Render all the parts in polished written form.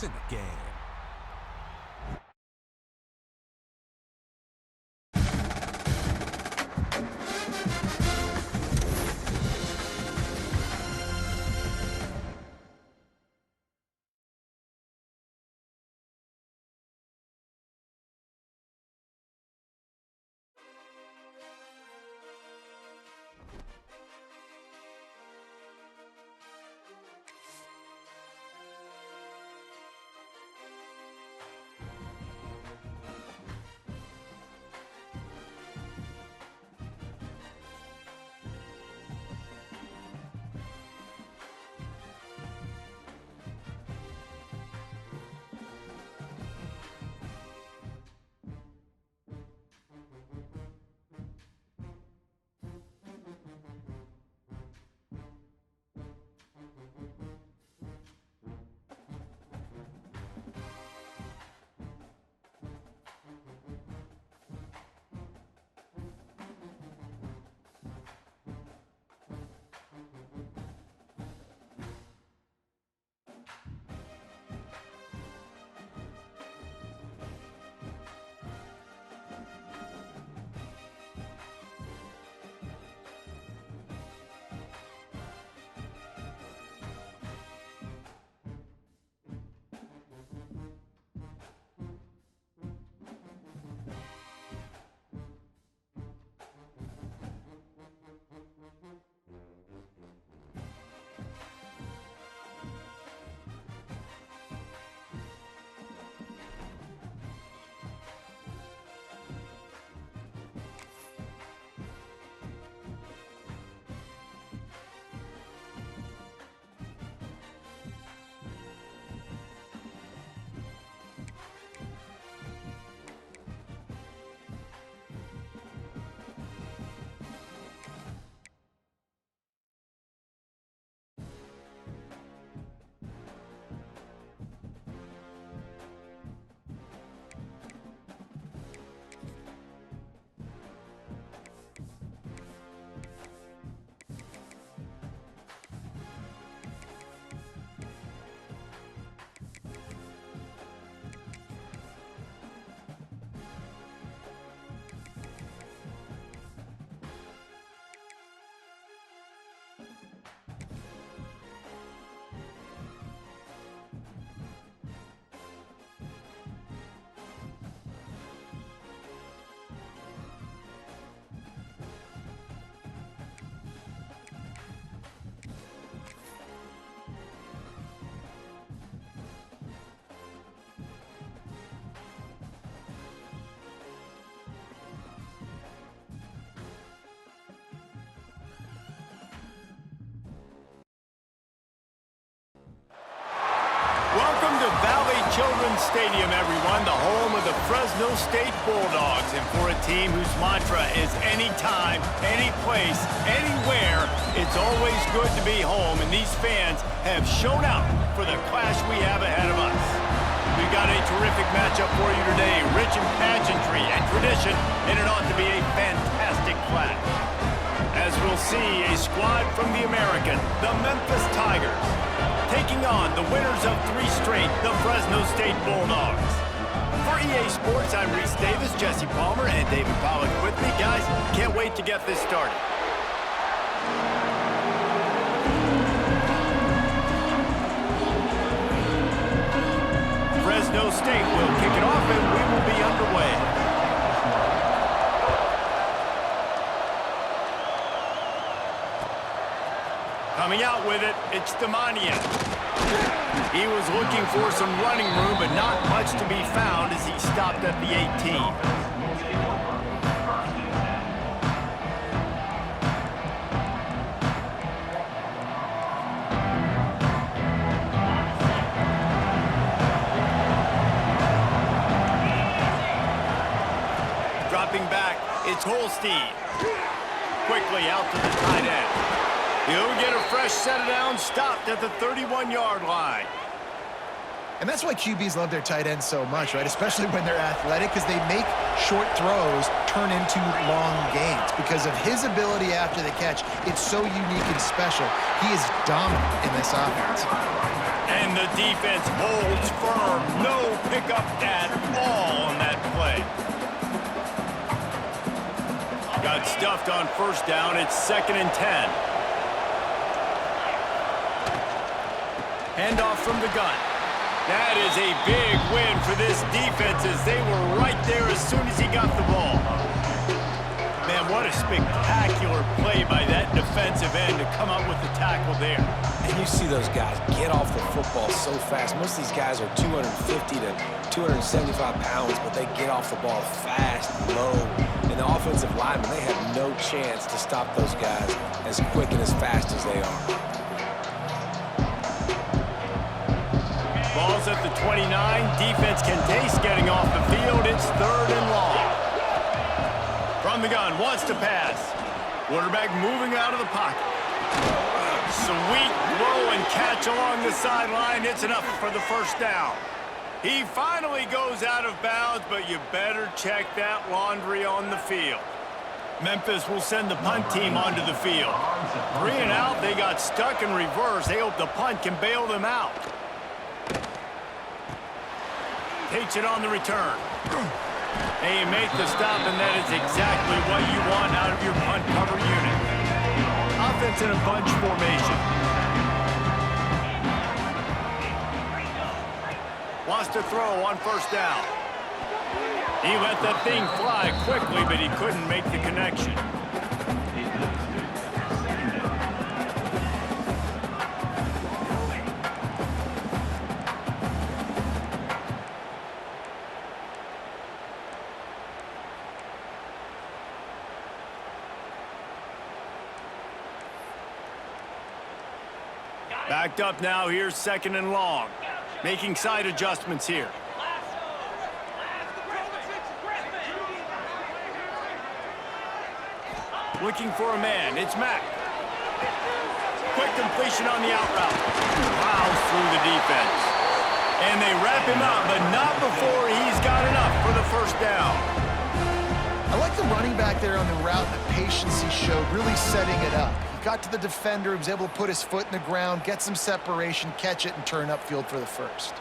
points in the game. Welcome to Valley Children's Stadium, everyone, the home of the Fresno State Bulldogs. And for a team whose mantra is anytime, any place, anywhere, it's always good to be home. And these fans have shown out for the clash we have ahead of us. We've got a terrific matchup for you today, rich in pageantry and tradition, and it ought to be a fantastic clash. As we'll see, a squad from the American, the Memphis Tigers, taking on the winners of 3 straight, the Fresno State Bulldogs. For EA Sports, I'm Reese Davis, Jesse Palmer, and David Pollack with me. Guys, can't wait to get this started. Fresno State will kick it off, and we will be underway. Coming out with it, it's Demania. He was looking for some running room, but not much to be found as he stopped at the 18. Dropping back, it's Holstein. Quickly out to the tight end. He'll get a fresh set of downs, stopped at the 31-yard line. And that's why QBs love their tight ends so much, right? Especially when they're athletic, because they make short throws turn into long gains because of his ability after the catch. It's so unique and special. He is dominant in this offense. And the defense holds firm. No pickup at all on that play. Got stuffed on first down. It's 2nd and 10. Handoff from the gun. That is a big win for this defense as they were right there as soon as he got the ball. Man, what a spectacular play by that defensive end to come up with the tackle there. And you see those guys get off the football so fast. Most of these guys are 250 to 275 pounds, but they get off the ball fast, low. And the offensive linemen, they have no chance to stop those guys as quick and as fast as they are. Ball's at the 29. Defense can taste getting off the field. It's 3rd and long. From the gun, wants to pass. Quarterback moving out of the pocket. Sweet throw and catch along the sideline. It's enough for the first down. He finally goes out of bounds, but you better check that laundry on the field. Memphis will send the punt team onto the field. 3 and out, they got stuck in reverse. They hope the punt can bail them out. Takes it on the return. They make the stop, and that is exactly what you want out of your punt cover unit. Offense in a bunch formation. Wants to throw on first down. He let that thing fly quickly, but he couldn't make the connection. Backed up now, here's 2nd and long. Making side adjustments here. Looking for a man, it's Mack. Quick completion on the out route. Plows through the defense. And they wrap him up, but not before he's got enough for the first down. I like the running back there on the route and the patience he showed, really setting it up. He got to the defender, he was able to put his foot in the ground, get some separation, catch it, and turn upfield for the first.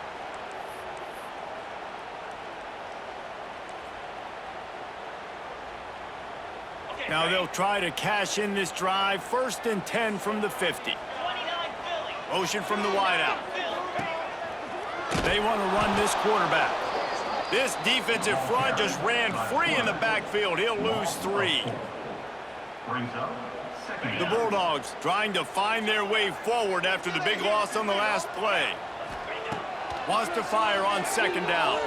Now they'll try to cash in this drive. 1st and 10 from the 50. Motion from the wideout. They want to run this quarterback. This defensive front just ran free in the backfield. He'll lose 3. The Bulldogs trying to find their way forward after the big loss on the last play. Wants to fire on 2nd down.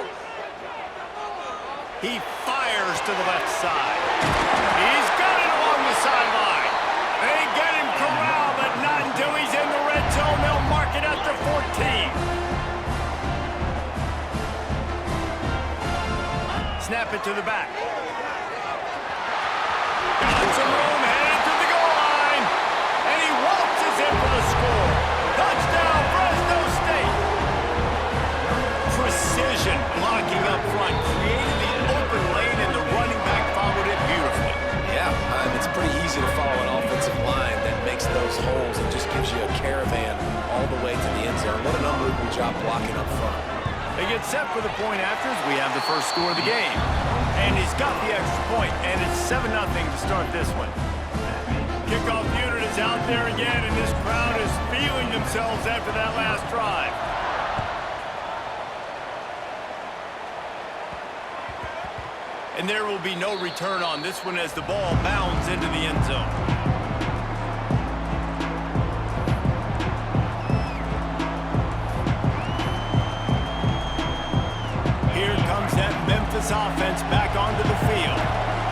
He fires to the left side. He's got it along the sideline. They get him corralled, but not until he's in the red zone. They'll mark it at the 14. Snap it to the back. Got some room, headed to the goal line. And he waltzes in for the score. Touchdown, Fresno State. Precision blocking up front, created the open lane, and the running back followed it beautifully. Yeah, it's pretty easy to follow an offensive line that makes those holes and just gives you a caravan all the way to the end zone. What an unbelievable job blocking up front. They get set for the point after as we have the first score of the game. And he's got the extra point, and it's 7-0 to start this one. Kickoff unit is out there again, and this crowd is feeling themselves after that last drive. And there will be no return on this one as the ball bounds into the end zone. Here comes that Memphis offense back onto the field.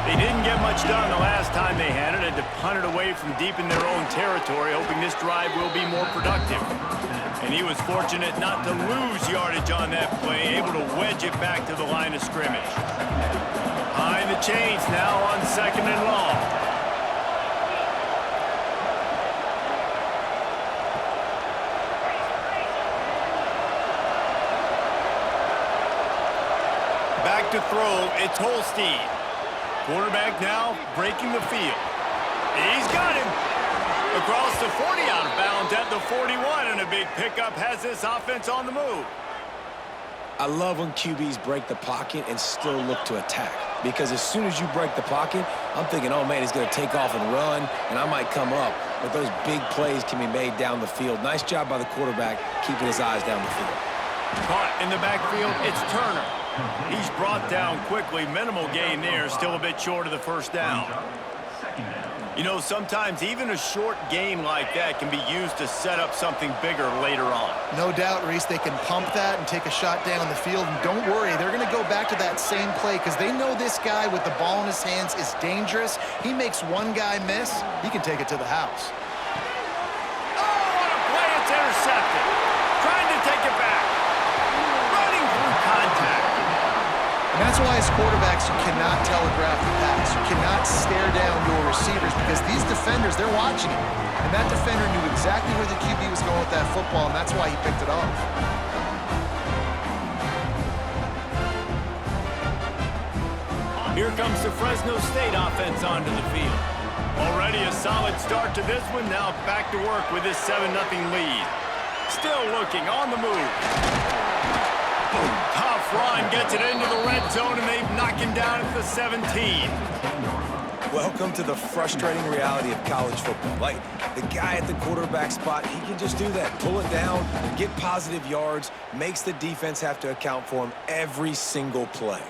They didn't get much done the last time they had it, had to punt it away from deep in their own territory, hoping this drive will be more productive. And he was fortunate not to lose yardage on that play, able to wedge it back to the line of scrimmage. Behind the chains now on 2nd and long. Back to throw. It's Holstein. Quarterback now breaking the field. He's got him. Across the 40, out of bounds at the 41, and a big pickup has this offense on the move. I love when QBs break the pocket and still look to attack. Because as soon as you break the pocket, I'm thinking, oh, man, he's going to take off and run, and I might come up. But those big plays can be made down the field. Nice job by the quarterback keeping his eyes down the field. Caught in the backfield, it's Turner. He's brought down quickly. Minimal gain there, still a bit short of the first down. You know, sometimes even a short gain like that can be used to set up something bigger later on. No doubt, Reese, they can pump that and take a shot down the field. And don't worry, they're going to go back to that same play because they know this guy with the ball in his hands is dangerous. He makes one guy miss, he can take it to the house. Oh, what a play. It's intercepted. Trying to take it back. Running through contact. And that's why as quarterbacks, you cannot telegraph the pass. You cannot stare down your receivers because these defenders, they're watching it. And that defender knew exactly where the QB was going with that football, and that's why he picked it off. Here comes the Fresno State offense onto the field. Already a solid start to this one. Now back to work with this 7-0 lead. Still looking on the move. Tough run, gets it into the red zone, and they knock him down at the 17. Welcome to the frustrating reality of college football. Like, the guy at the quarterback spot, he can just do that. Pull it down, get positive yards, makes the defense have to account for him every single play.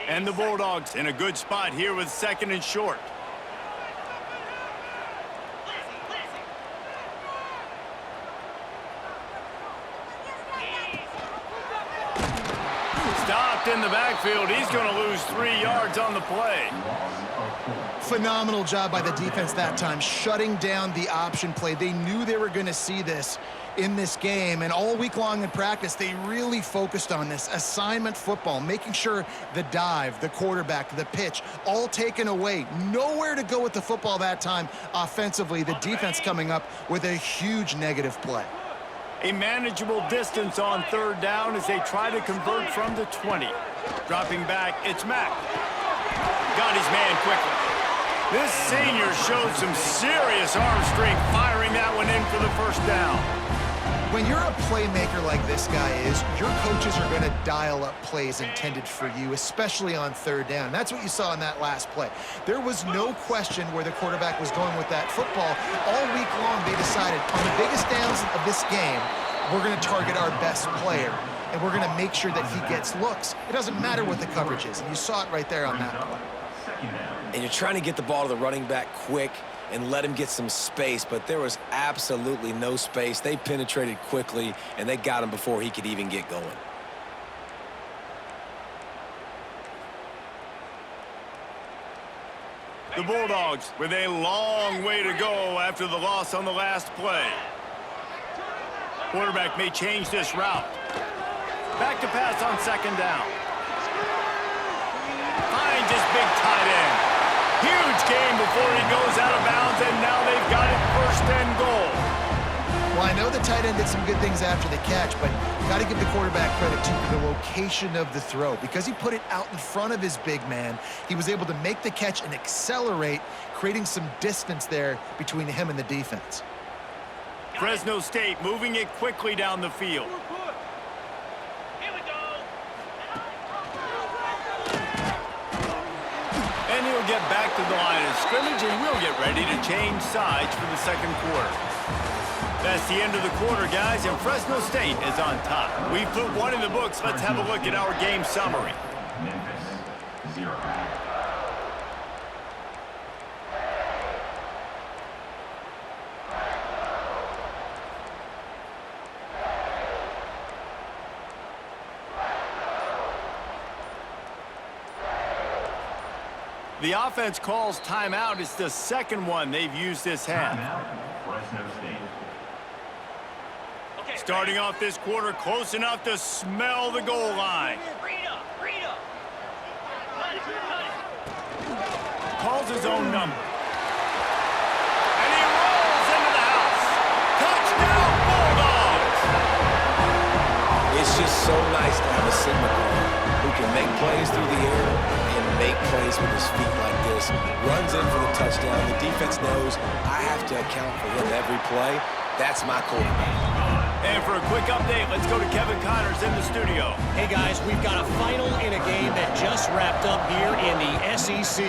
And the Bulldogs in a good spot here with 2nd and short. Stopped in the backfield. He's going to lose 3 yards on the play. Phenomenal job by the defense that time, shutting down the option play. They knew they were going to see this in this game, and all week long in practice, they really focused on this assignment football, making sure the dive, the quarterback, the pitch, all taken away. Nowhere to go with the football that time offensively. The defense coming up with a huge negative play. A manageable distance on 3rd down as they try to convert from the 20. Dropping back, it's Mack. Got his man quickly. This senior showed some serious arm strength, firing that one in for the first down. When you're a playmaker like this guy is, your coaches are going to dial up plays intended for you, especially on 3rd down. That's what you saw in that last play. There was no question where the quarterback was going with that football. All week long, they decided on the biggest downs of this game, we're going to target our best player, and we're going to make sure that he gets looks. It doesn't matter what the coverage is, and you saw it right there on that play. And you're trying to get the ball to the running back quick and let him get some space, but there was absolutely no space. They penetrated quickly, and they got him before he could even get going. The Bulldogs with a long way to go after the loss on the last play. Quarterback may change this route. Back to pass on 2nd down. Finds his big tight end. Huge game before he goes out of bounds, and now they've got it 1st and goal. Well, I know the tight end did some good things after the catch, but got to give the quarterback credit to the location of the throw. Because he put it out in front of his big man, he was able to make the catch and accelerate, creating some distance there between him and the defense. Fresno State moving it quickly down the field. And he'll get back to the line of scrimmage, and we'll get ready to change sides for the 2nd quarter. That's the end of the quarter, guys, and Fresno State is on top. We've put one in the books. Let's have a look at our game summary. Memphis, 0. The offense calls timeout. It's the 2nd one they've used this half. Fresno State. Starting off this quarter, close enough to smell the goal line. Calls his own number. And he rolls into the house. Touchdown, so nice to have a Sigma guard who can make plays through the air and make plays with his feet like this. Runs in for the touchdown. The defense knows I have to account for him every play. That's my quarterback. And for a quick update, let's go to Kevin Connors in the studio. Hey guys, we've got a final in a game that just wrapped up here in the SEC.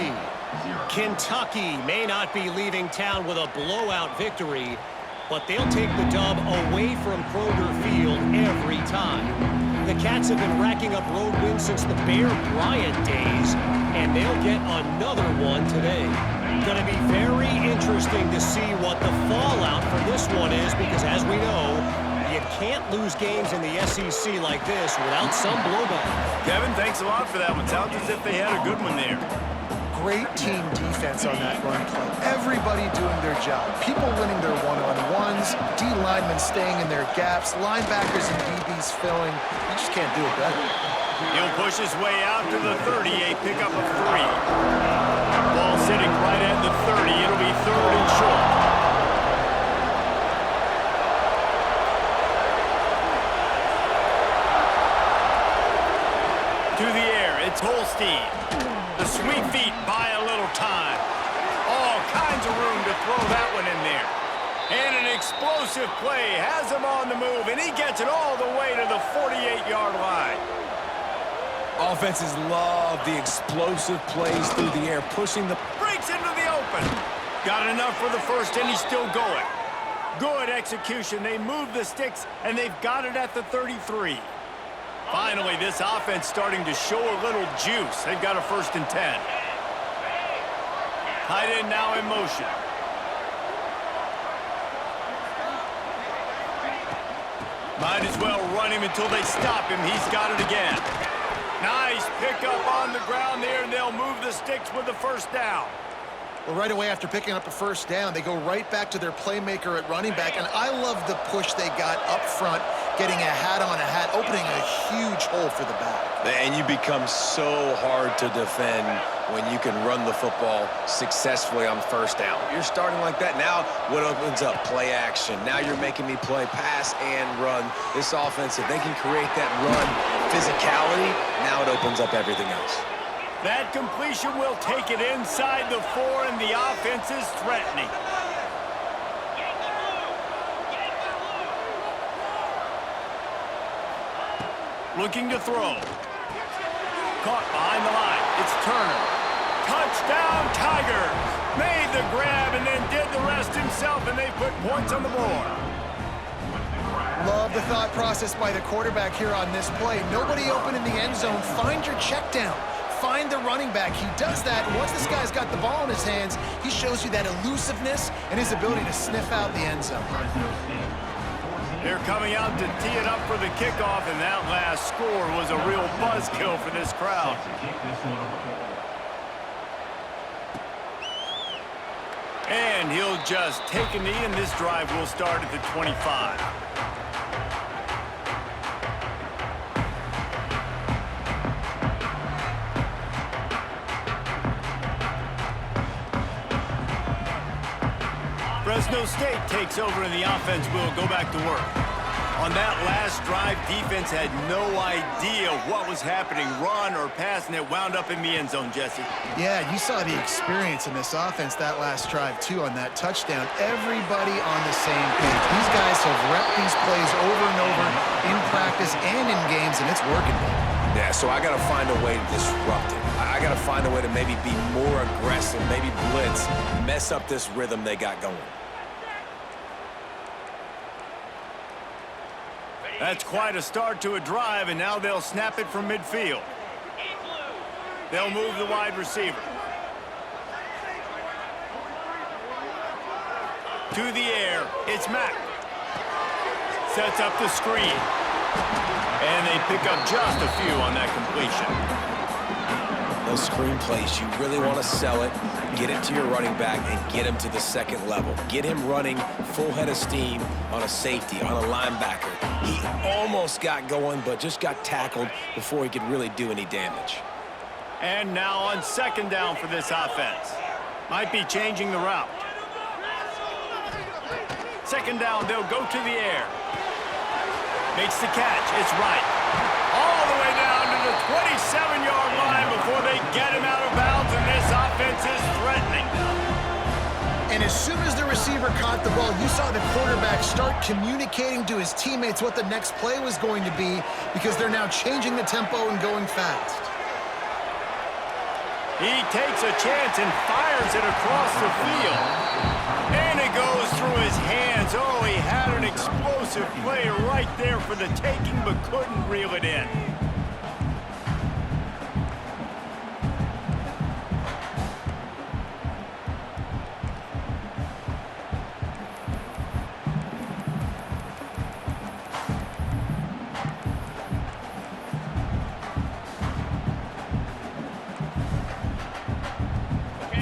Kentucky may not be leaving town with a blowout victory, but they'll take the dub away from Kroger Field every time. The Cats have been racking up road wins since the Bear Bryant days, and they'll get another one today. Going to be very interesting to see what the fallout for this one is, because as we know, you can't lose games in the SEC like this without some blowback. Kevin, thanks a lot for that one. Sounds as if they had a good one there. Great team defense on that run play. Everybody doing their job. People winning their one-on-ones, D linemen staying in their gaps, linebackers and DBs filling. You just can't do it better. He'll push his way out to the 30, a pickup of 3. Ball sitting right at the 30. It'll be 3rd and short. To the air, it's Holstein. The sweet feet buy a little time. All kinds of room to throw that one in there. And an explosive play has him on the move, and he gets it all the way to the 48-yard line. Offenses love the explosive plays through the air, pushing the... Breaks into the open. Got enough for the first, and he's still going. Good execution. They move the sticks, and they've got it at the 33. Finally, this offense starting to show a little juice. They've got a 1st and 10. Tight end now in motion. Might as well run him until they stop him. He's got it again. Nice pickup on the ground there, and they'll move the sticks with the 1st down. Well, right away after picking up a 1st down, they go right back to their playmaker at running back, and I love the push they got up front, getting a hat on a hat, opening a huge hole for the back. And you become so hard to defend when you can run the football successfully on 1st down. You're starting like that. Now what opens up? Play action. Now you're making me play pass and run. This offense, if they can create that run physicality, now it opens up everything else. That completion will take it inside the 4, and the offense is threatening. Looking to throw. Caught behind the line. It's Turner. Touchdown, Tigers! Made the grab and then did the rest himself, and they put points on the board. Love the thought process by the quarterback here on this play. Nobody open in the end zone. Find your check down. Find the running back. He does that. Once this guy's got the ball in his hands, he shows you that elusiveness and his ability to sniff out the end zone. They're coming out to tee it up for the kickoff, and that last score was a real buzzkill for this crowd. And he'll just take a knee, and this drive will start at the 25. Fresno State takes over, and the offense will go back to work. On that last drive, defense had no idea what was happening, run or pass, and it wound up in the end zone, Jesse. Yeah, you saw the experience in this offense that last drive, too, on that touchdown. Everybody on the same page. These guys have repped these plays over and over in practice and in games, and it's working. Yeah, so I got to find a way to disrupt it. I got to find a way to maybe be more aggressive, maybe blitz, mess up this rhythm they got going. That's quite a start to a drive, and now they'll snap it from midfield. They'll move the wide receiver. To the air, it's Mack. Sets up the screen. And they pick up just a few on that completion. Those screen plays, you really want to sell it, get it to your running back, and get him to the second level. Get him running full head of steam on a safety, on a linebacker. He almost got going, but just got tackled before he could really do any damage. And now on 2nd down for this offense. Might be changing the route. 2nd down, they'll go to the air. Makes the catch. It's right. 27-yard line before they get him out of bounds, and this offense is threatening. And as soon as the receiver caught the ball, you saw the quarterback start communicating to his teammates what the next play was going to be, because they're now changing the tempo and going fast. He takes a chance and fires it across the field. And it goes through his hands. Oh, he had an explosive play right there for the taking, but couldn't reel it in.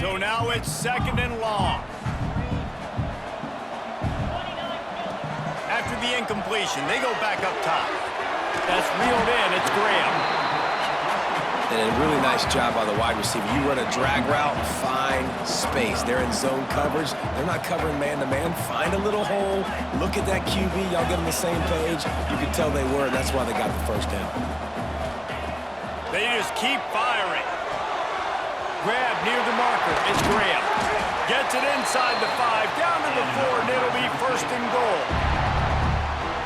So now it's 2nd and long. After the incompletion, they go back up top. That's reeled in. It's Graham. And a really nice job by the wide receiver. You run a drag route, find space. They're in zone coverage. They're not covering man-to-man. Find a little hole. Look at that QB. Y'all get on the same page. You can tell they were, and that's why they got the first down. They just keep firing. Grab near the marker. It's Graham. Gets it inside the 5, down to the 4, and it'll be 1st and goal.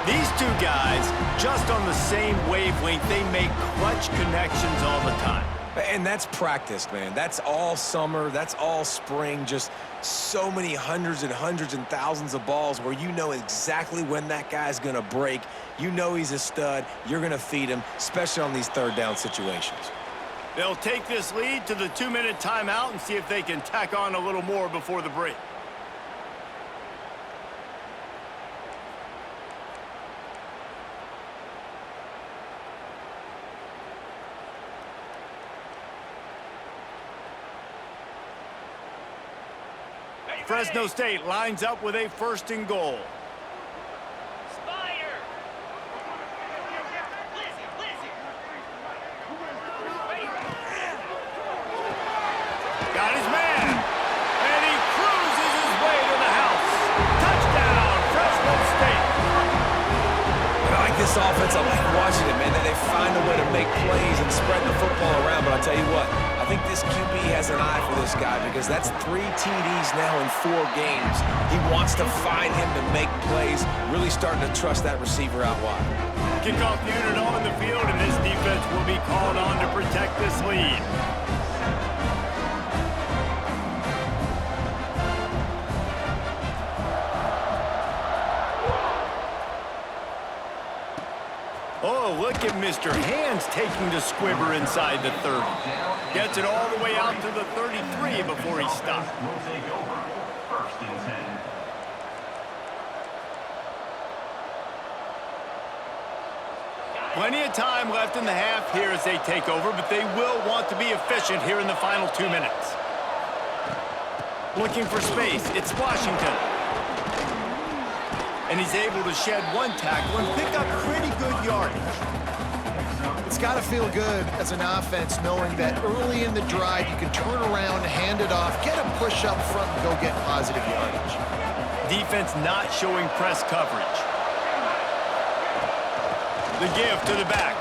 These two guys, just on the same wavelength, they make clutch connections all the time. And that's practice, man. That's all summer. That's all spring. Just so many hundreds and thousands of balls where you know exactly when that guy's going to break. You know he's a stud. You're going to feed him, especially on these 3rd down situations. They'll take this lead to the 2-minute timeout and see if they can tack on a little more before the break. Fresno State lines up with a 1st and goal. Got his man, and he cruises his way to the house. Touchdown, Fresno State. I like this offense. I like watching it, man. They find a way to make plays and spread the football around. But I'll tell you what, I think this QB has an eye for this guy, because that's 3 TDs now in 4 games. He wants to find him to make plays, really starting to trust that receiver out wide. Kickoff unit on the field, and this defense will be called on to protect this lead. Oh, look at Mr. Hands taking the squibber inside the 30. Gets it all the way out to the 33 before he stopped. Will take over. 1st and 10. Plenty of time left in the half here as they take over, but they will want to be efficient here in the final 2 minutes. Looking for space, it's Washington. And he's able to shed 1 tackle and pick up pretty good yardage. It's got to feel good as an offense knowing that early in the drive you can turn around, hand it off, get a push up front, and go get positive yardage. Defense not showing press coverage. The give to the back.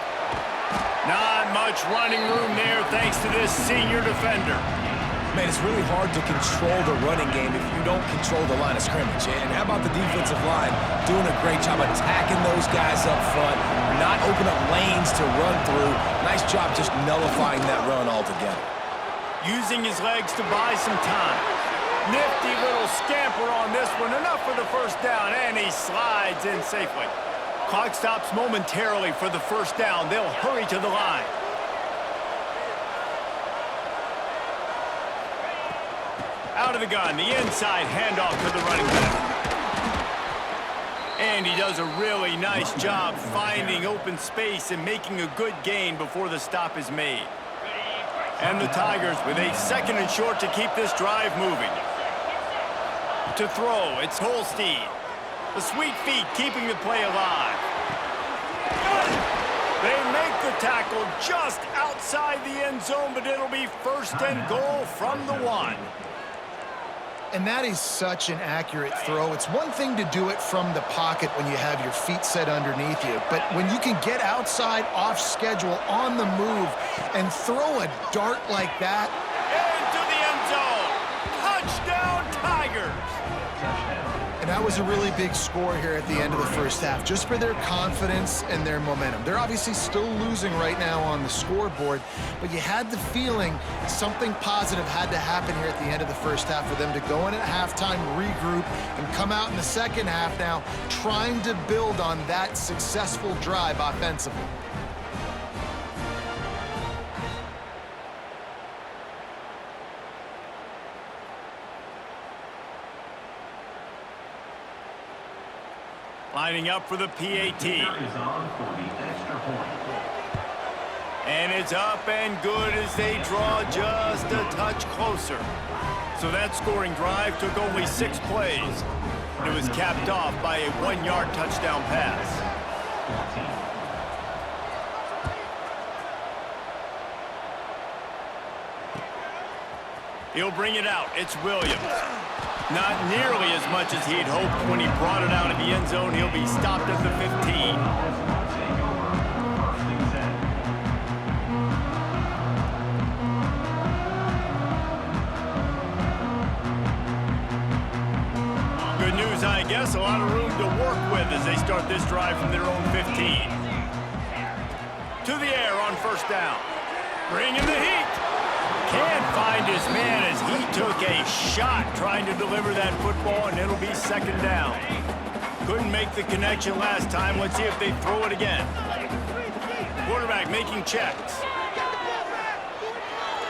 Not much running room there thanks to this senior defender. Man, it's really hard to control the running game if you don't control the line of scrimmage. And how about the defensive line doing a great job attacking those guys up front, not open up lanes to run through. Nice job just nullifying that run altogether. Using his legs to buy some time. Nifty little scamper on this one, enough for the 1st down, and he slides in safely. Clock stops momentarily for the 1st down. They'll hurry to the line. Out of the gun, the inside handoff to the running back. And he does a really nice job finding open space and making a good gain before the stop is made. And the Tigers with a 2nd and short to keep this drive moving. To throw, it's Holstein. The sweet feet keeping the play alive. They make the tackle just outside the end zone, but it'll be 1st and goal from the 1. And that is such an accurate throw. It's one thing to do it from the pocket when you have your feet set underneath you, but when you can get outside, off schedule, on the move, and throw a dart like that. Into the end zone. Touchdown, Tigers. And that was a really big score here at the end of the first half, just for their confidence and their momentum. They're obviously still losing right now on the scoreboard, but you had the feeling something positive had to happen here at the end of the first half for them to go in at halftime, regroup, and come out in the second half now trying to build on that successful drive offensively. Lining up for the PAT. Is on for the extra point. And it's up and good as they draw just a touch closer. So that scoring drive took only 6 plays. It was capped off by a 1-yard touchdown pass. He'll bring it out. It's Williams. Not nearly as much as he'd hoped when he brought it out of the end zone. He'll be stopped at the 15. Good news, I guess. A lot of room to work with as they start this drive from their own 15. To the air on first down. Bringing the heat. Can't find his man as he took a shot trying to deliver that football, and it'll be second down. Couldn't make the connection last time. Let's see if they throw it again. Quarterback making checks.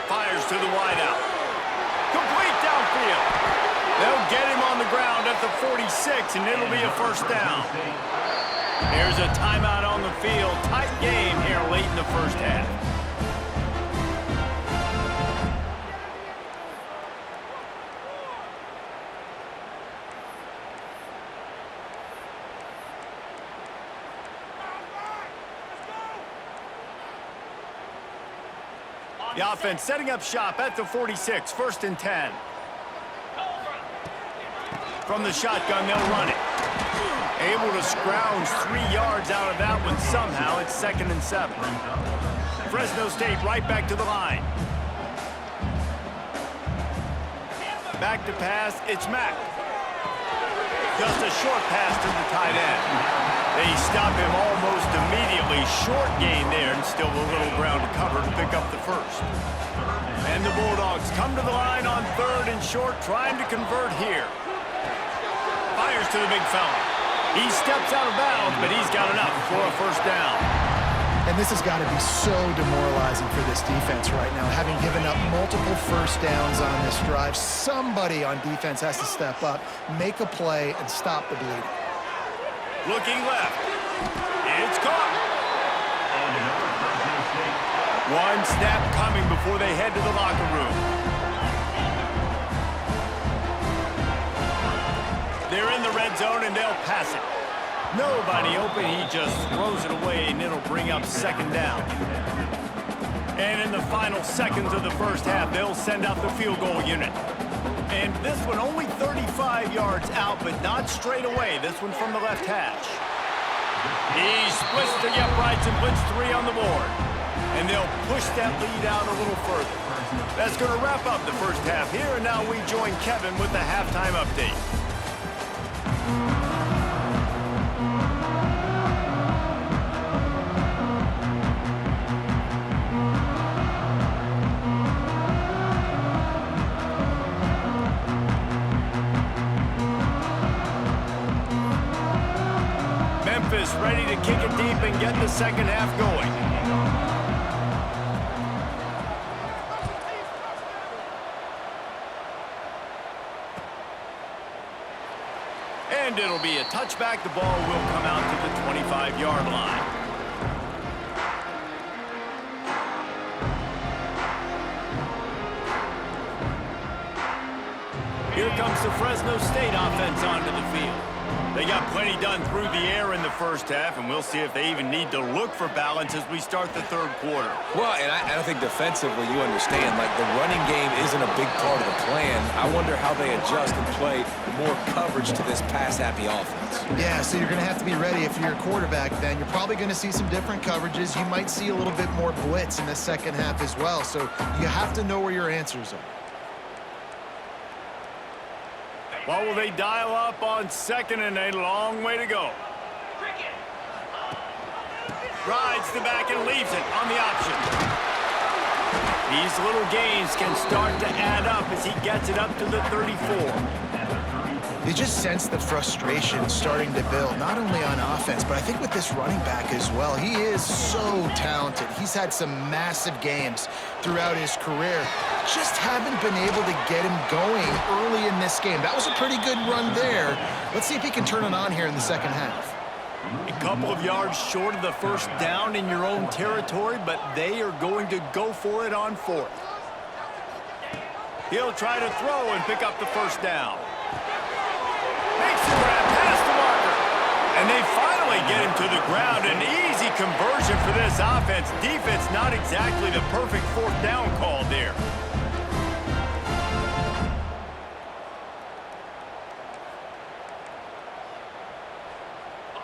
Fires to the wideout. Complete downfield. They'll get him on the ground at the 46, and it'll be a first down. There's a timeout on the field. Tight game here late in the first half. The offense setting up shop at the 46, 1st and 10. From the shotgun, they'll run it. Able to scrounge 3 yards out of that one somehow. It's 2nd and 7. Fresno State right back to the line. Back to pass, it's Mack. Just a short pass to the tight end. They stop him almost immediately. Short gain there, and still a little ground to cover to pick up the first. And the Bulldogs come to the line on 3rd and short, trying to convert here. Fires to the big fella. He steps out of bounds, but he's got enough for a first down. And this has got to be so demoralizing for this defense right now, having given up multiple first downs on this drive. Somebody on defense has to step up, make a play, and stop the bleeding. Looking left. It's caught. One snap coming before they head to the locker room. They're in the red zone, and they'll pass it. Nobody open. He just throws it away, and it'll bring up 2nd down. And in the final seconds of the first half, they'll send out the field goal unit. And this one only 35 yards out, but not straight away. This one from the left hash. He splits the uprights and puts 3 on the board. And they'll push that lead out a little further. That's going to wrap up the first half here, and now we join Kevin with the halftime update. Memphis ready to kick it deep and get the second half going. And it'll be a touchback. The ball will come out to the 25-yard line. Here comes the Fresno State offense onto the field. They got plenty done through the air in the first half, and we'll see if they even need to look for balance as we start the third quarter. Well, and I think defensively, you understand, like the running game isn't a big part of the plan. I wonder how they adjust and play more coverage to this pass-happy offense. Yeah, so you're going to have to be ready if you're a quarterback then. You're probably going to see some different coverages. You might see a little bit more blitz in the second half as well. So you have to know where your answers are. What will they dial up on second and a long way to go? Rides the back and leaves it on the option. These little gains can start to add up as he gets it up to the 34. You just sense the frustration starting to build, not only on offense, but I think with this running back as well. He is so talented. He's had some massive games throughout his career. Just haven't been able to get him going early in this game. That was a pretty good run there. Let's see if he can turn it on here in the second half. A couple of yards short of the first down in your own territory, but they are going to go for it on fourth. He'll try to throw and pick up the first down. Makes the grab past the marker. And they finally get him to the ground. An easy conversion for this offense. Defense not exactly the perfect fourth down call there.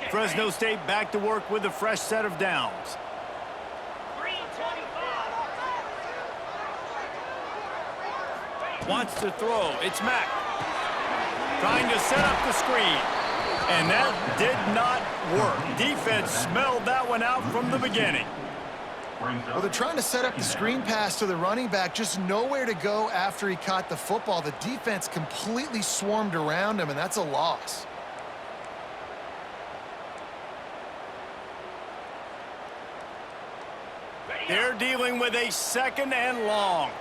Fresno State back to work with a fresh set of downs. Wants to throw. It's Mack. Trying to set up the screen. And that did not work. Defense smelled that one out from the beginning. Well, they're trying to set up the screen pass to the running back, just nowhere to go after he caught the football. The defense completely swarmed around him, and that's a loss. They're dealing with a second and long.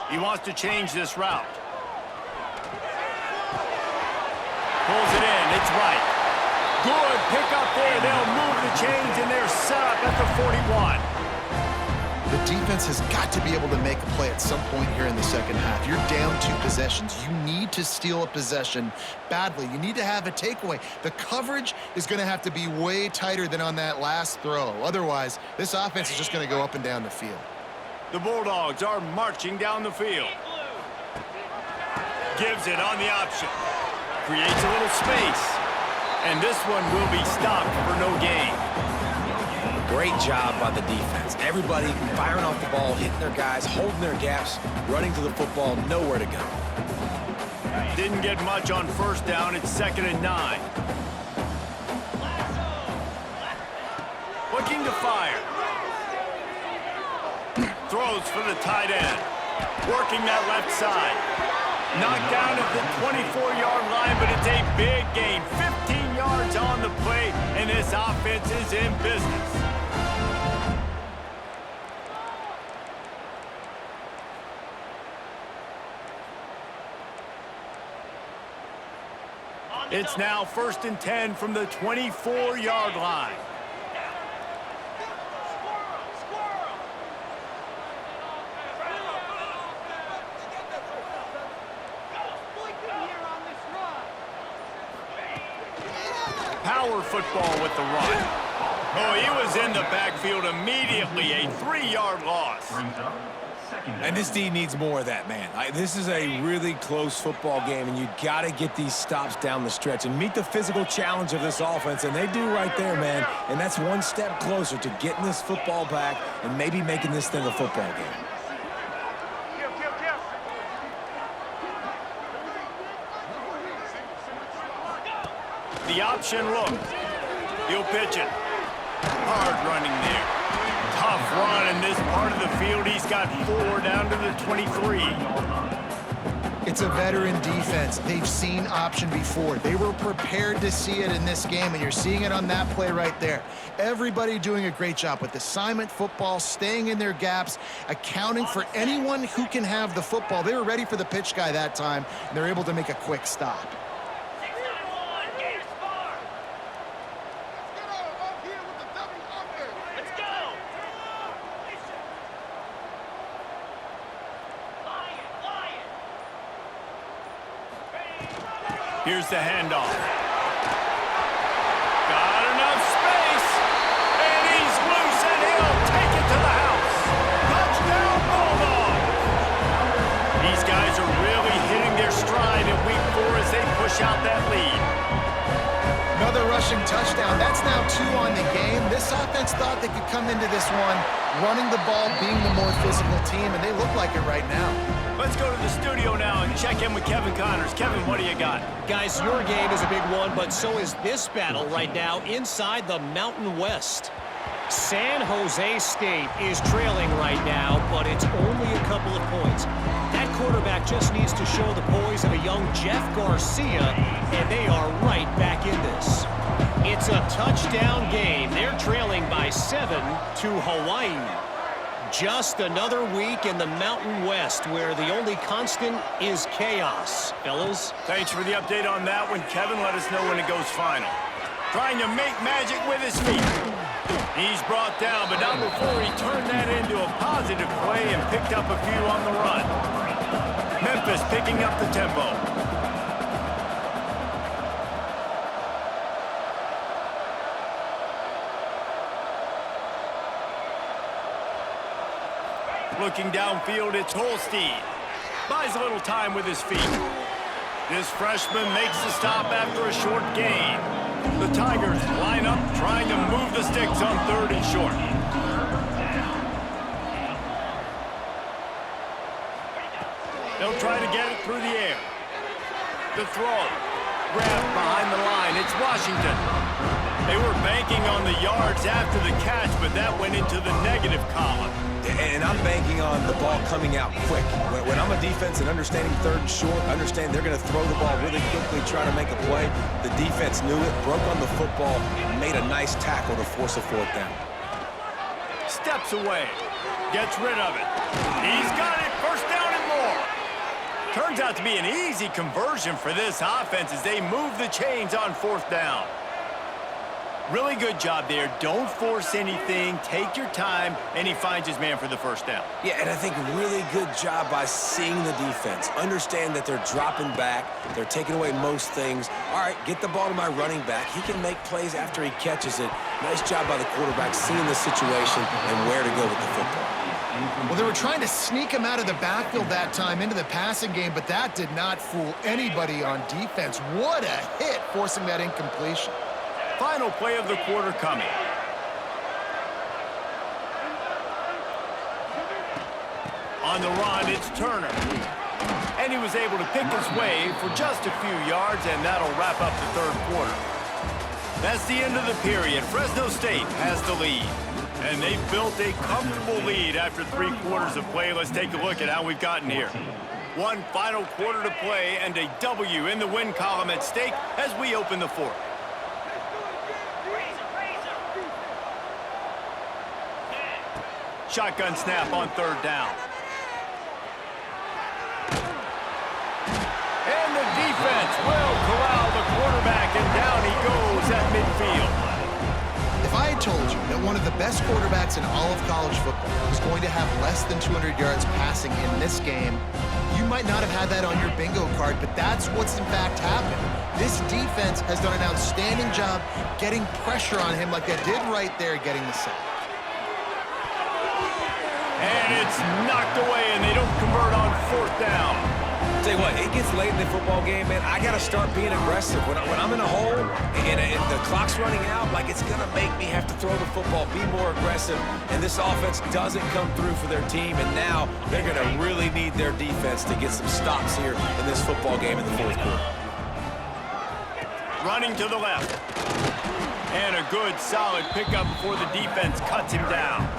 He wants to change this route. Pulls it in. It's right. Good pickup there. They'll move the chains, and they're set up at the 41. The defense has got to be able to make a play at some point here in the second half. You're down 2 possessions. You need to steal a possession badly. You need to have a takeaway. The coverage is going to have to be way tighter than on that last throw. Otherwise, this offense is just going to go up and down the field. The Bulldogs are marching down the field. Gives it on the option. Creates a little space. And this one will be stopped for no gain. Great job by the defense. Everybody firing off the ball, hitting their guys, holding their gaps, running to the football, nowhere to go. Didn't get much on first down. It's 2nd and 9. Looking to fire. Throws for the tight end. Working that left side. Knocked down at the 24-yard line, but it's a big gain. 15 yards on the play, and this offense is in business. It's now 1st and 10 from the 24-yard line. Power football with the run. Oh, he was in the backfield immediately. A 3-yard loss. And this D needs more of that, man. This is a really close football game, and you got to get these stops down the stretch and meet the physical challenge of this offense, and they do right there, man. And that's one step closer to getting this football back and maybe making this thing a football game. The option look. He'll pitch it. Hard running there. Tough run in this part of the field. He's got 4 down to the 23. It's a veteran defense. They've seen option before. They were prepared to see it in this game, and you're seeing it on that play right there. Everybody doing a great job with assignment football, staying in their gaps, accounting for anyone who can have the football. They were ready for the pitch guy that time, and they're able to make a quick stop. Here's the handoff. Got enough space. And he's loose, and he'll take it to the house. Touchdown, Bulldog. These guys are really hitting their stride in week 4 as they push out that lead. Another rushing touchdown. That's now 2 on the game. This offense thought they could come into this one running the ball, being the more physical team, and they look like it right now. Let's go to the studio now and check in with Kevin Connors. Kevin, what do you got? Guys, your game is a big one, but so is this battle right now inside the Mountain West. San Jose State is trailing right now, but it's only a couple of points. That quarterback just needs to show the poise of a young Jeff Garcia, and they are right back in this. It's a touchdown game. They're trailing by 7 to Hawaii. Just another week in the Mountain West where the only constant is chaos. Fellas? Thanks for the update on that one, Kevin. Let us know when it goes final. Trying to make magic with his feet. He's brought down, but not before he turned that into a positive play and picked up a few on the run. Memphis picking up the tempo. Looking downfield, it's Holstein. Buys a little time with his feet. This freshman makes the stop after a short gain. The Tigers line up, trying to move the sticks on 3rd and short. They'll try to get it through the air. The throw. Grabbed behind the line. It's Washington. They were banking on the yards after the catch, but that went into the negative column. And I'm banking on the ball coming out quick. When I'm a defense and understanding 3rd and short, understand they're going to throw the ball really quickly, try to make a play. The defense knew it, broke on the football, made a nice tackle to force a 4th down. Steps away. Gets rid of it. He's got it. 1st down and more. Turns out to be an easy conversion for this offense as they move the chains on 4th down. Really good job there. Don't force anything. Take your time, and he finds his man for the 1st down. Yeah, and I think really good job by seeing the defense. Understand that they're dropping back. They're taking away most things. All right, get the ball to my running back. He can make plays after he catches it. Nice job by the quarterback seeing the situation and where to go with the football. Well, they were trying to sneak him out of the backfield that time into the passing game, but that did not fool anybody on defense. What a hit, forcing that incompletion. Final play of the quarter coming. On the run, it's Turner. And he was able to pick his way for just a few yards, and that'll wrap up the 3rd quarter. That's the end of the period. Fresno State has the lead. And they've built a comfortable lead after 3 quarters of play. Let's take a look at how we've gotten here. One final quarter to play and a W in the win column at stake as we open the 4th. Shotgun snap on 3rd down. And the defense will corral the quarterback, and down he goes at midfield. If I had told you that one of the best quarterbacks in all of college football was going to have less than 200 yards passing in this game, you might not have had that on your bingo card, but that's what's in fact happened. This defense has done an outstanding job getting pressure on him like they did right there, getting the sack. And it's knocked away, and they don't convert on 4th down. Tell you what, it gets late in the football game, man. I got to start being aggressive. When I'm in a hole and the clock's running out, like it's going to make me have to throw the football, be more aggressive. And this offense doesn't come through for their team, and now they're going to really need their defense to get some stops here in this football game in the 4th quarter. Running to the left. And a good, solid pickup before the defense cuts him down.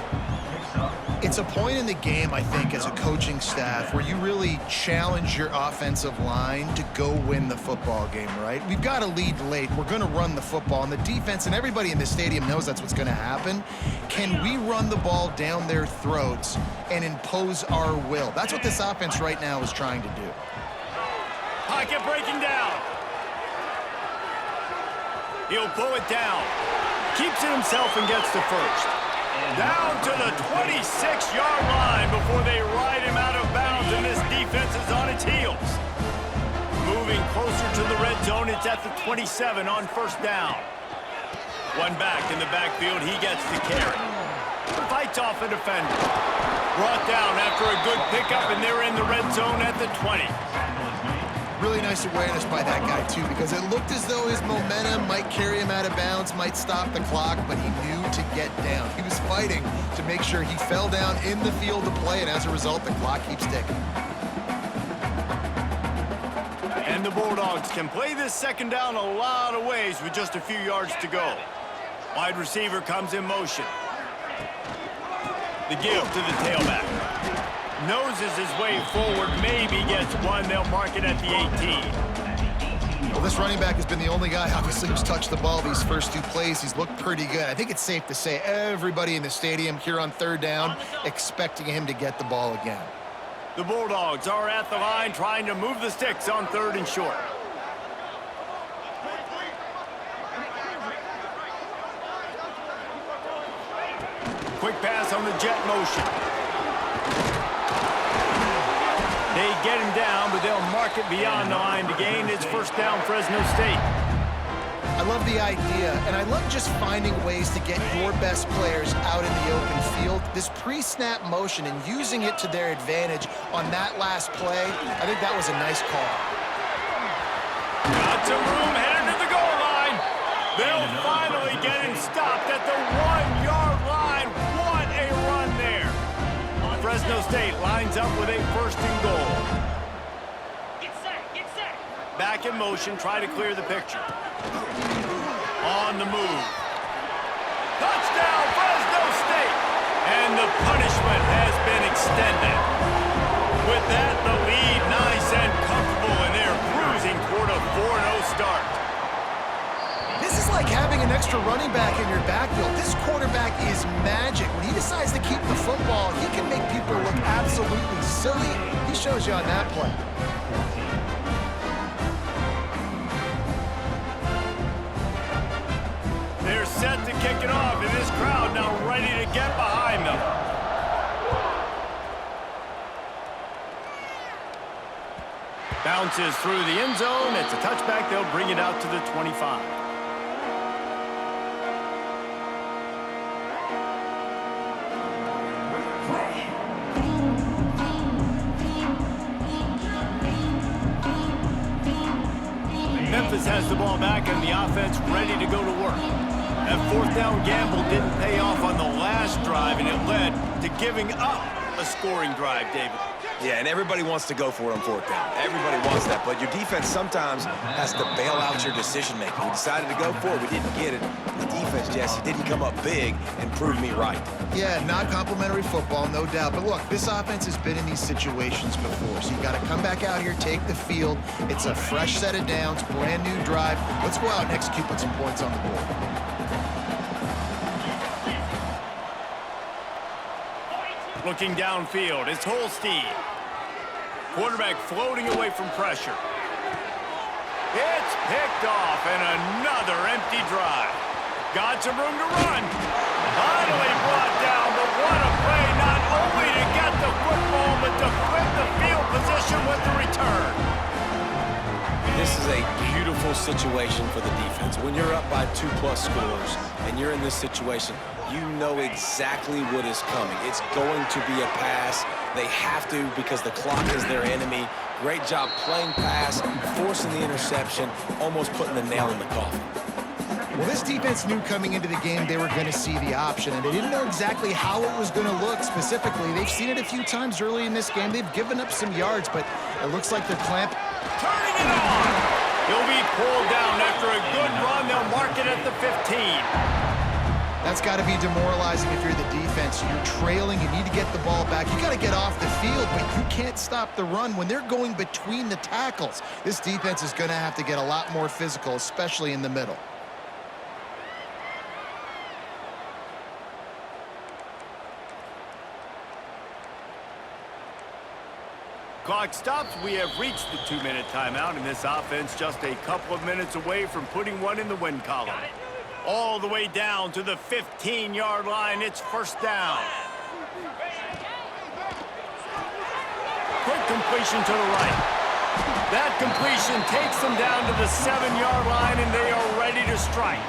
It's a point in the game, I think, as a coaching staff where you really challenge your offensive line to go win the football game, right? We've got to lead late. We're going to run the football, and the defense and everybody in the stadium knows that's what's going to happen. Can we run the ball down their throats and impose our will? That's what this offense right now is trying to do. Pocket breaking down. He'll pull it down. Keeps it himself and gets the 1st. Down to the 26-yard line before they ride him out of bounds, and this defense is on its heels. Moves moving closer to the red zone. It's at the 27 on first down. One back in the backfield. He gets the carry. Fights off a defender. Brought down after a good pickup, and they're in the red zone at the 20. Really nice awareness by that guy, too, because it looked as though his momentum might carry him out of bounds, might stop the clock, but he knew to get down. He was fighting to make sure he fell down in the field to play, and as a result, the clock keeps ticking. And the Bulldogs can play this second down a lot of ways with just a few yards to go. Wide receiver comes in motion. The give to the tailback. Noses his way forward, maybe gets one. They'll mark it at the 18. Well, this running back has been the only guy, obviously, who's touched the ball these first two plays. He's looked pretty good. I think it's safe to say everybody in the stadium here on third down expecting him to get the ball again. The Bulldogs are at the line trying to move the sticks on third and short. Quick pass on the jet motion. They get him down, but they'll mark it beyond the line to gain. It's first down, Fresno State. I love the idea, and I love just finding ways to get your best players out in the open field. This pre-snap motion and using it to their advantage on that last play, I think that was a nice call. Got some room, headed to the goal line. They'll finally get him stopped at the 1-yard line. What a run there. Fresno State lines up with a first and goal. Get set, get set. Back in motion, try to clear the picture. On the move. Touchdown, Fresno State! And the punishment has been extended. With that, the lead nice and comfortable, and they're cruising toward a 4-0 start. This is like having an extra running back in your backfield. This quarterback is magic. When he decides to keep the football, he can make people look absolutely silly. He shows you on that play. They're set to kick it off, and this crowd now ready to get behind them. Bounces through the end zone. It's a touchback. They'll bring it out to the 25. Memphis has the ball back, and the offense ready to go to work. That fourth down gamble didn't pay off on the last drive, and it led to giving up a scoring drive, David. Yeah, and everybody wants to go for it on fourth down. Everybody wants that, but your defense sometimes has to bail out your decision-making. We decided to go for it. We didn't get it. The defense, Jesse, didn't come up big and prove me right. Yeah, not complimentary football, no doubt. But look, this offense has been in these situations before, so you got to come back out here, take the field. It's a fresh set of downs, brand new drive. Let's go out and execute, put some points on the board. Looking downfield, it's Holstein. Quarterback floating away from pressure. It's picked off, and another empty drive. Got some room to run. Finally brought down, but what a play, not only to get the football, but to flip the field position with the return. This is a beautiful situation for the defense. When you're up by 2+ scores and you're in this situation, you know exactly what is coming. It's going to be a pass. They have to because the clock is their enemy. Great job playing pass, forcing the interception, almost putting the nail in the coffin. Well, this defense knew coming into the game they were going to see the option, and they didn't know exactly how it was going to look specifically. They've seen it a few times early in this game. They've given up some yards, but it looks like they're clamping. Turning it on. He'll be pulled down after a good run. They'll mark it at the 15. That's got to be demoralizing if you're the defense. You're trailing, you need to get the ball back. You got to get off the field, but you can't stop the run when they're going between the tackles. This defense is going to have to get a lot more physical, especially in the middle. Clock stops. We have reached the 2-minute timeout, and this offense just a couple of minutes away from putting one in the win column. All the way down to the 15-yard line. It's first down. Quick completion to the right. That completion takes them down to the 7-yard line, and they are ready to strike.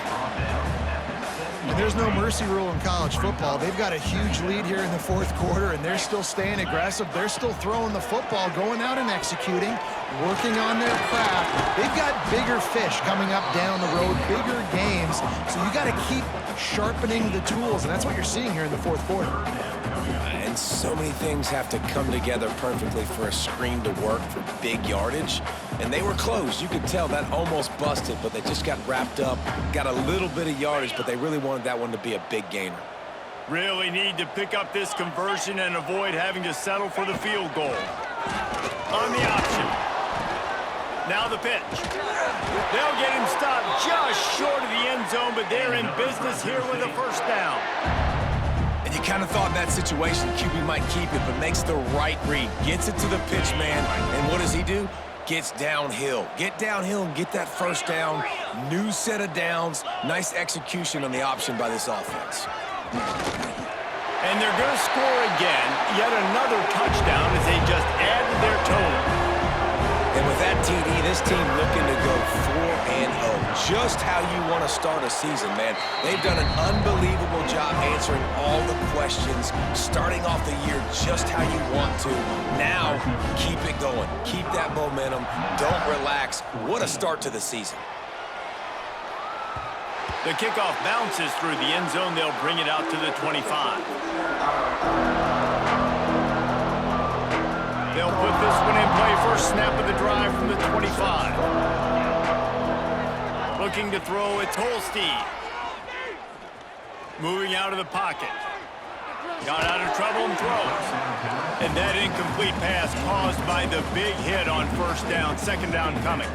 And there's no mercy rule in college football. They've got a huge lead here in the fourth quarter, and they're still staying aggressive. They're still throwing the football, going out and executing, working on their craft. They've got bigger fish coming up down the road, bigger games. So you got to keep sharpening the tools, and that's what you're seeing here in the fourth quarter. And so many things have to come together perfectly for a screen to work for big yardage. And they were close. You could tell that almost busted, but they just got wrapped up, got a little bit of yardage, but they really wanted that one to be a big gainer. Really need to pick up this conversion and avoid having to settle for the field goal. On the option. Now the pitch. They'll get him stopped just short of the end zone, but they're in business here with a first down. And you kind of thought in that situation QB might keep it, but makes the right read. Gets it to the pitch man, and what does he do? Gets downhill. Get downhill and get that first down. New set of downs. Nice execution on the option by this offense. And they're going to score again. Yet another touchdown as they just add to their total. And with that TD, this team looking to go 4-0. Just how you want to start a season, man. They've done an unbelievable job answering all the questions, starting off the year just how you want to. Now, keep it going. Keep that momentum. Don't relax. What a start to the season. The kickoff bounces through the end zone. They'll bring it out to the 25. They'll put this one in play. First snap of the drive from the 25. Looking to throw, it's Holstein. Moving out of the pocket. Got out of trouble and throws. And that incomplete pass caused by the big hit on first down. Second down coming.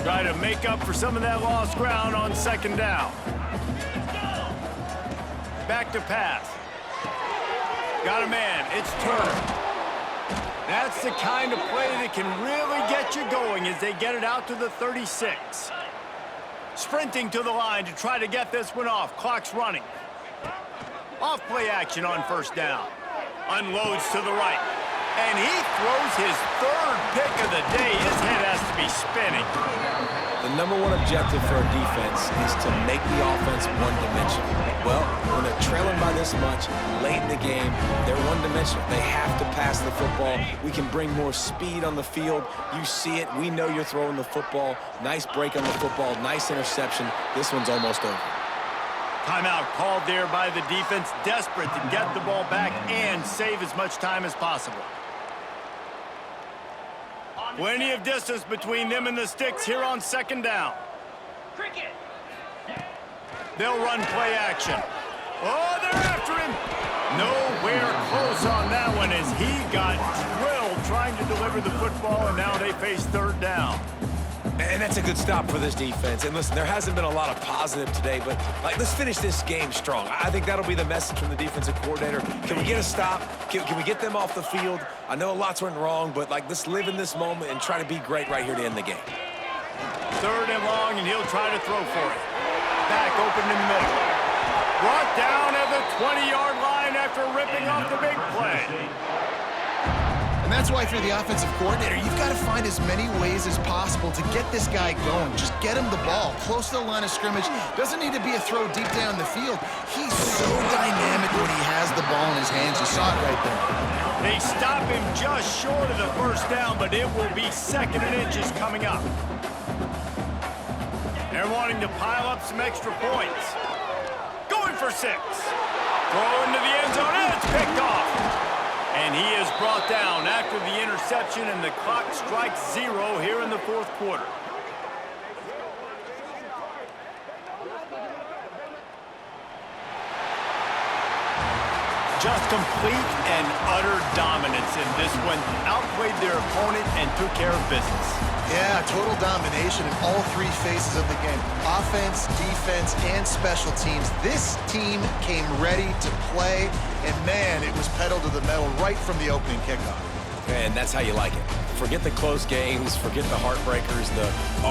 Try to make up for some of that lost ground on second down. Back to pass. Got a man. It's Turner. That's the kind of play that can really get you going as they get it out to the 36. Sprinting to the line to try to get this one off. Clock's running. Off play action on first down. Unloads to the right. And he throws his third pick of the day. His head has to be spinning. The number one objective for a defense is to make the offense one-dimensional. Well, when they're trailing by this much, late in the game, they're one-dimensional. They have to pass the football. We can bring more speed on the field. You see it. We know you're throwing the football. Nice break on the football. Nice interception. This one's almost over. Timeout called there by the defense, desperate to get the ball back and save as much time as possible. Plenty of distance between them and the sticks here on second down. They'll run play action. Oh, they're after him. Nowhere close on that one as he got drilled trying to deliver the football, and now they face third down. And that's a good stop for this defense. And listen, there hasn't been a lot of positive today, but let's finish this game strong. I think that'll be the message from the defensive coordinator. Can we get a stop? Can we get them off the field? I know lots went wrong, but let's live in this moment and try to be great right here to end the game. Third and long, and he'll try to throw for it. Back open in the middle. Brought down at the 20-yard line after ripping off the big play. And that's why, if you're the offensive coordinator, you've got to find as many ways as possible to get this guy going. Just get him the ball close to the line of scrimmage. Doesn't need to be a throw deep down the field. He's so dynamic when he has the ball in his hands. You saw it right there. They stop him just short of the first down, but it will be second and inches coming up. They're wanting to pile up some extra points. Going for 6. Throw into the end zone, and it's picked off. And he is brought down after the interception, and the clock strikes 0 here in the fourth quarter. Just complete and utter dominance in this one. Outplayed their opponent and took care of business. Yeah, total domination in all three phases of the game. Offense, defense, and special teams. This team came ready to play, and man, it was pedal to the metal right from the opening kickoff. And that's how you like it. Forget the close games, forget the heartbreakers,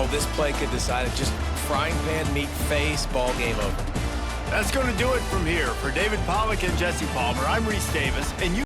this play could decide it. Just frying pan meat face, ball game over. That's going to do it from here. For David Pollack and Jesse Palmer, I'm Reese Davis, and you